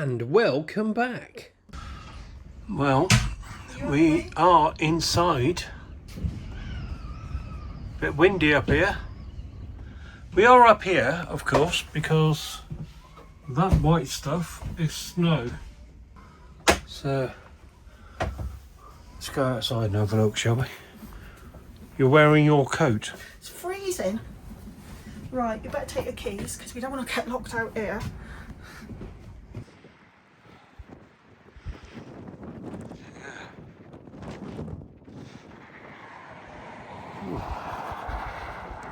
And welcome back. Well, we are inside. A bit windy up here. We are up here, of course, because that white stuff is snow. So let's go outside and have a look, shall we? You're wearing your coat. It's freezing. Right, you better take your keys because we don't want to get locked out here.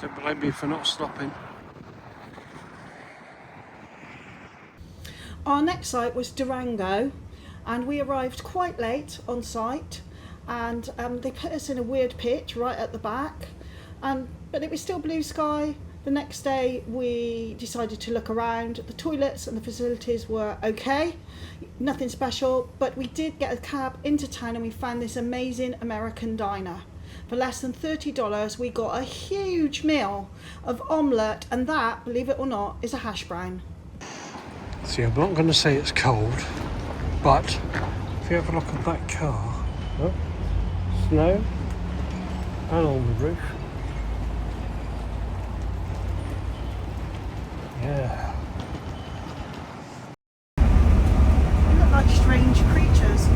Don't blame me for not stopping. Our next site was Durango, and we arrived quite late on site, and they put us in a weird pitch right at the back, but it was still blue sky. The next day we decided to look around. The toilets and the facilities were okay, nothing special, but we did get a cab into town and we found this amazing American diner. For less than $30 we got a huge meal of omelette, and that, believe it or not, is a hash brown. See, I'm not going to say it's cold, but if you have a look at that car, oh, snow and on the roof. Yeah. They look like strange creatures.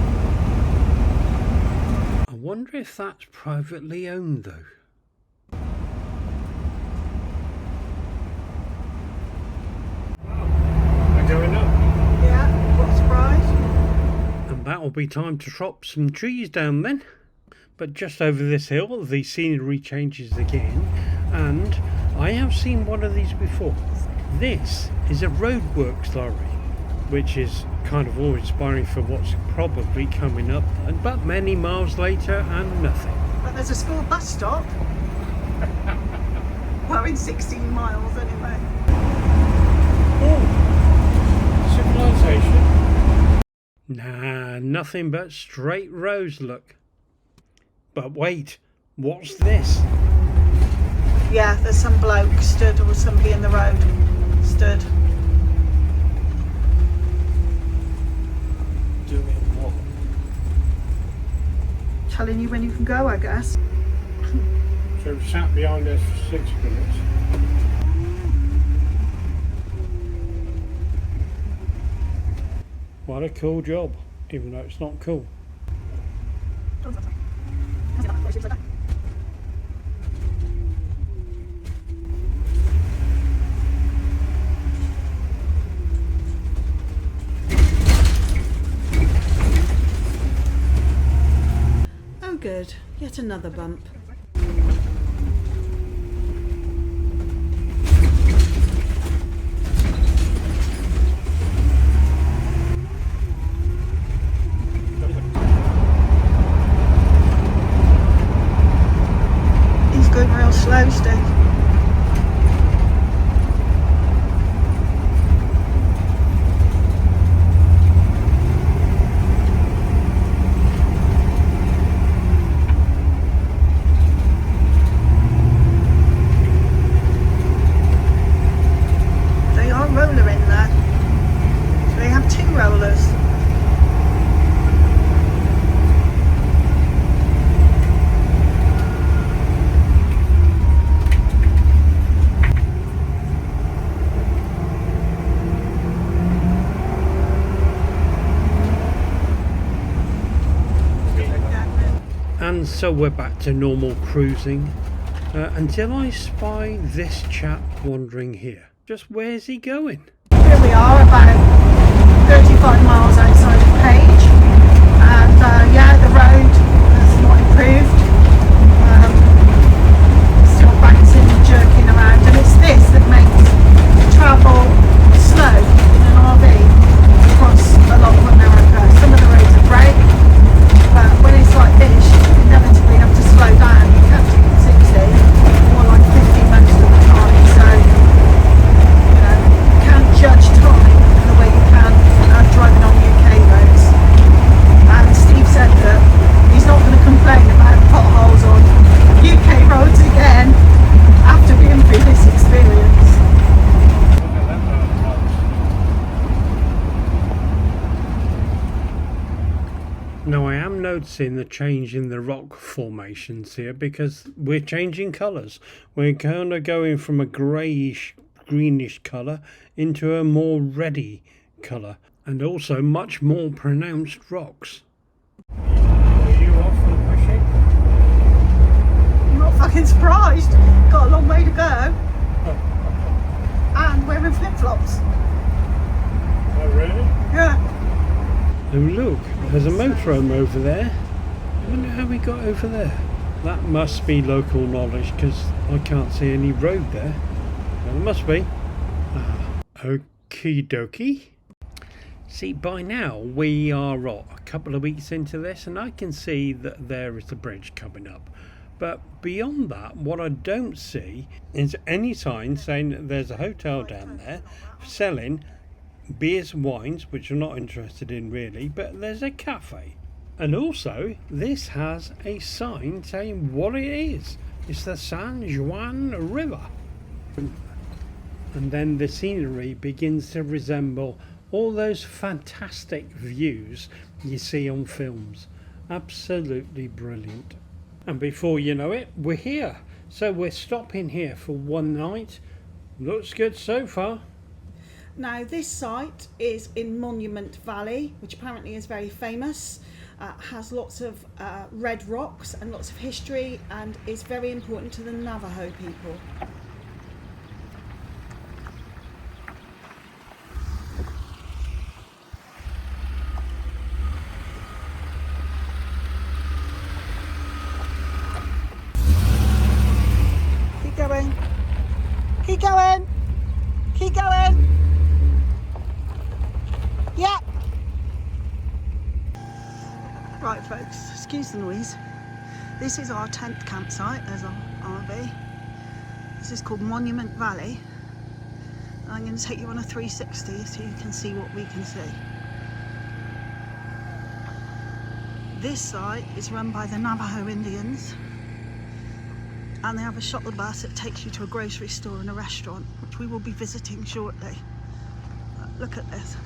I wonder if that's privately owned though. We're going up. Yeah, what a surprise. And that will be time to chop some trees down then. But just over this hill, the scenery changes again, and I have seen one of these before. This is a roadworks lorry, which is kind of awe-inspiring for what's probably coming up, but many miles later and nothing. But there's a school bus stop. Well, in 16 miles anyway. Oh, civilization. Nah, nothing but straight roads, look. But wait, what's this? Yeah, there's some bloke stood, or somebody in the road stood. Doing what? Telling you when you can go, I guess. So we sat behind us for 6 minutes. What a cool job, even though it's not cool. Oh good, yet another bump. He's going real slow, Steve. Roller in there. So they have 2 rollers. And so we're back to normal cruising, until I spy this chap wandering here. Just where's he going? Here we are, about 35 miles outside of Page, and yeah, the road has not improved. Still bouncing and jerking around, and it's this that makes travel slow in an RV across a lot of America. Some of the roads are great, but when it's like this, you inevitably have to slow down. You can't do 60, more like 50 most of the time. So judge time in the way you can driving on UK roads. And Steve said that he's not going to complain about noticing the change in the rock formations here because we're changing colours. We're kind of going from a greyish, greenish colour into a more reddy colour, and also much more pronounced rocks. Are you off for the pushing? I'm not fucking surprised. Got a long way to go. And wearing flip-flops. Oh really? Yeah. Oh look, there's a motorhome over there. I wonder how we got over there. That must be local knowledge because I can't see any road there. Well, it must be. Okie dokie. See, by now we are a couple of weeks into this and I can see that there is a bridge coming up. But beyond that, what I don't see is any sign saying that there's a hotel down there selling beers and wines, which I'm not interested in really, but there's a cafe. And also, this has a sign saying what it is. It's the San Juan River. And then the scenery begins to resemble all those fantastic views you see on films. Absolutely brilliant. And before you know it, we're here. So we're stopping here for one night. Looks good so far. Now this site is in Monument Valley, which apparently is very famous. Has lots of red rocks and lots of history, and is very important to the Navajo people. Keep going. Keep going. Keep going. Yeah. Right folks, excuse the noise. This is our tent campsite. There's our RV. This is called Monument Valley. And I'm going to take you on a 360 so you can see what we can see. This site is run by the Navajo Indians. And they have a shuttle bus that takes you to a grocery store and a restaurant, which we will be visiting shortly. Look at this.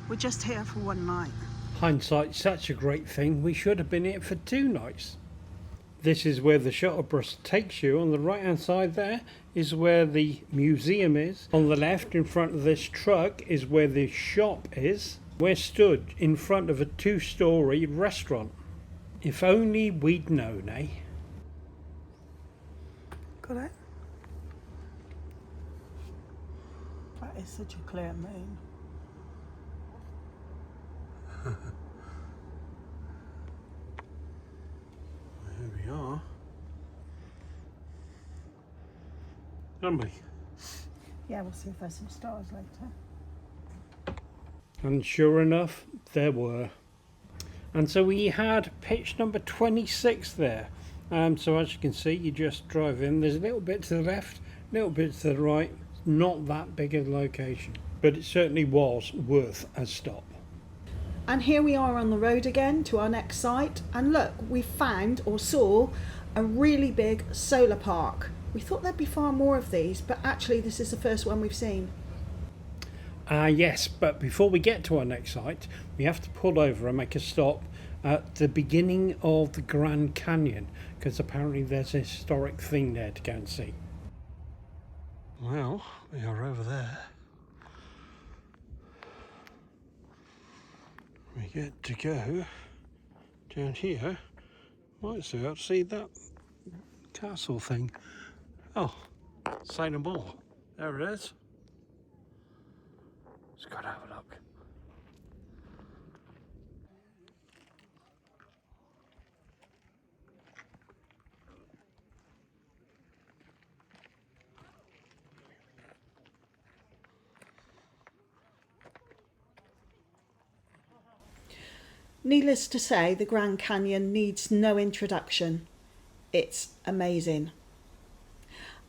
We're just here for one night. Hindsight's such a great thing, we should have been here for 2 nights. This is where the shuttle bus takes you. On the right hand side there is where the museum is. On the left in front of this truck is where the shop is. We're stood in front of a 2-story restaurant. If only we'd known, eh? Got it? That is such a clear moon. Here we are. Aren't we? Yeah, we'll see if there's some stars later. And sure enough, there were. And so we had pitch number 26 there. So as you can see, you just drive in. There's a little bit to the left, a little bit to the right. Not that big a location, but it certainly was worth a stop. And here we are on the road again to our next site. And look, we found or saw a really big solar park. We thought there'd be far more of these, but actually this is the first one we've seen. Yes, but before we get to our next site, we have to pull over and make a stop at the beginning of the Grand Canyon, because apparently there's a historic thing there to go and see. Well, we are over there. We get to go down here. Might so out to see that castle thing. Oh, say no more. There it is. Let's go and have a look. Needless to say, the Grand Canyon needs no introduction. It's amazing.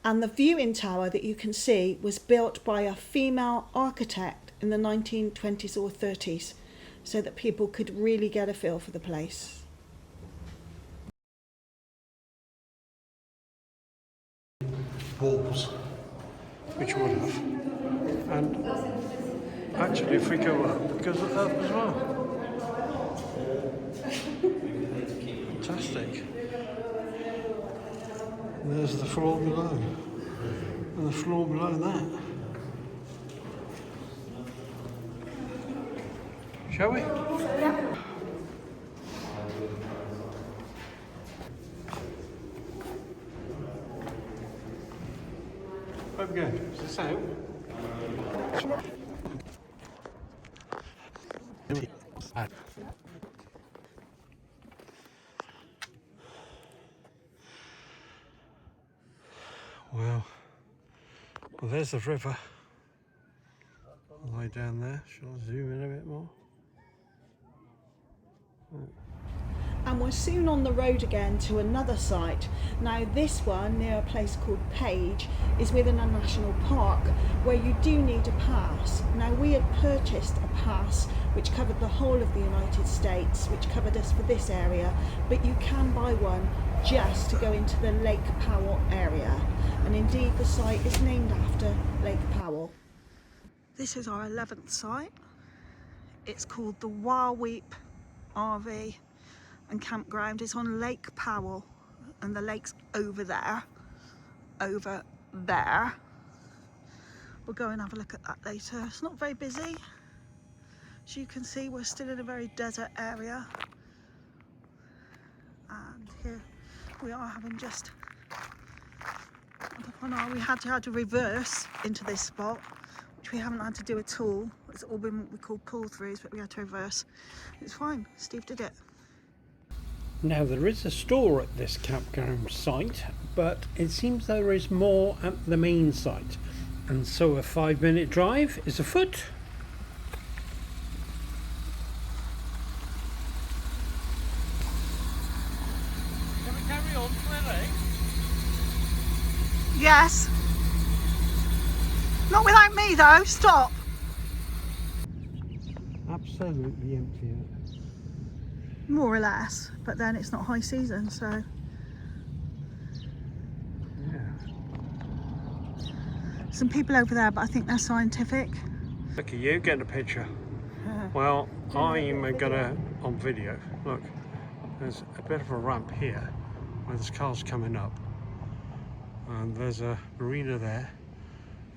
And the viewing tower that you can see was built by a female architect in the 1920s or 30s, so that people could really get a feel for the place. walls, which would have. And actually, if we go up, it goes up as well. Fantastic. And there's the floor below, and the floor below that. Shall we? Yeah. Where we going? Is this out? Well, there's the river. All the way down there. Shall I zoom in a bit more? And we're soon on the road again to another site. Now this one, near a place called Page, is within a national park where you do need a pass. Now we had purchased a pass which covered the whole of the United States, which covered us for this area, but you can buy one just to go into the Lake Powell area. And indeed the site is named after Lake Powell. This is our 11th site. It's called the Warweep RV and campground. Is on Lake Powell, and the lake's over there. We'll go and have a look at that later. It's not very busy. As you can see, we're still in a very desert area, and here we are having just we had to reverse into this spot, which we haven't had to do at all. It's all been what we call pull-throughs, but we had to reverse. It's fine, Steve did it. Now there is a store at this campground site, but it seems there is more at the main site, and so a 5-minute drive is afoot. Can we carry on to LA? Yes. Not without me though, stop. Absolutely empty. More or less, but then it's not high season, so. Yeah. Some people over there, but I think they're scientific. Look at you getting a picture. Well, I'm gonna, on video, look, there's a bit of a ramp here where there's cars coming up, and there's a marina there.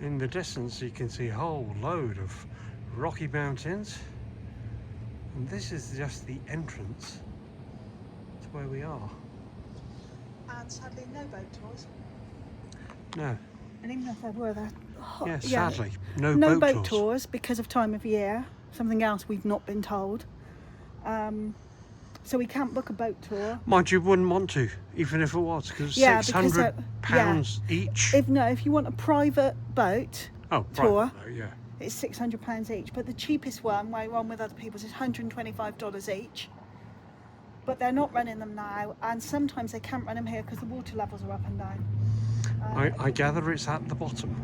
In the distance you can see a whole load of rocky mountains, and this is just the entrance to where we are. And sadly no boat tours. No. And even if there were, they're hot. Yeah, sadly, no boat boat tours because of time of year. Something else we've not been told. So we can't book a boat tour. Mind you, wouldn't want to, even if it was, because Yeah, £600 each. If you want a private boat tour, yeah. it's £600 each. But the cheapest one, where we're on with other people's, is $125 each. But they're not running them now, and sometimes they can't run them here because the water levels are up and down. I gather it's at the bottom.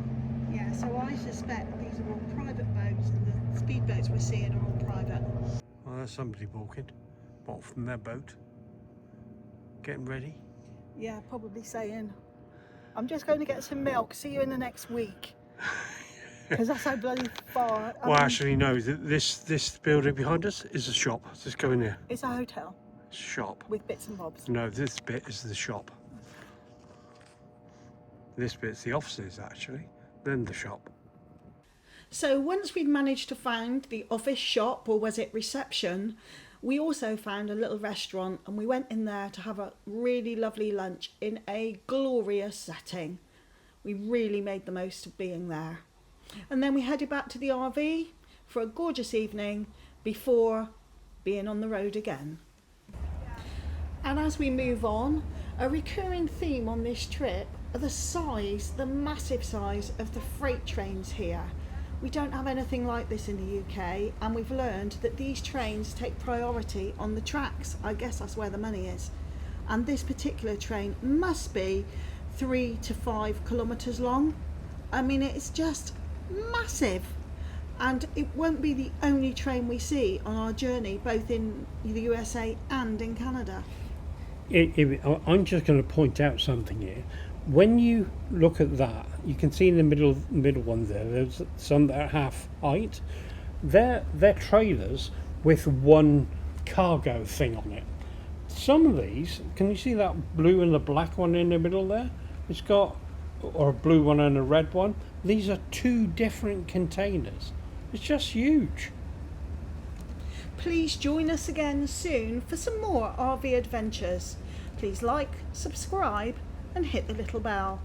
Yeah, so I suspect these are all private boats, and the speedboats we're seeing are all private. Well, there's somebody walking, what, from their boat, getting ready. Yeah, probably saying, I'm just going to get some milk, see you in the next week. Because that's how bloody far. Well, actually, no, this building behind us is a shop. Just go in there. It's a hotel. It's a shop. With bits and bobs. No, this bit is the shop. This bit's the offices, actually, then the shop. So once we'd managed to find the office shop, or was it reception, we also found a little restaurant, and we went in there to have a really lovely lunch in a glorious setting. We really made the most of being there. And then we headed back to the RV for a gorgeous evening before being on the road again. And as we move on, a recurring theme on this trip are the massive size of the freight trains here. We don't have anything like this in the UK, and we've learned that these trains take priority on the tracks. I guess that's where the money is. And this particular train must be 3 to 5 kilometres long. I mean, it's just massive. And it won't be the only train we see on our journey, both in the USA and in Canada. I'm just going to point out something here. When you look at that, you can see in the middle one there's some that are half height. They're trailers with one cargo thing on it. Some of these, can you see that blue and the black one in the middle there? It's got, or a blue one and a red one. These are two different containers. It's just huge. Please join us again soon for some more RV adventures. Please like, subscribe and hit the little bell.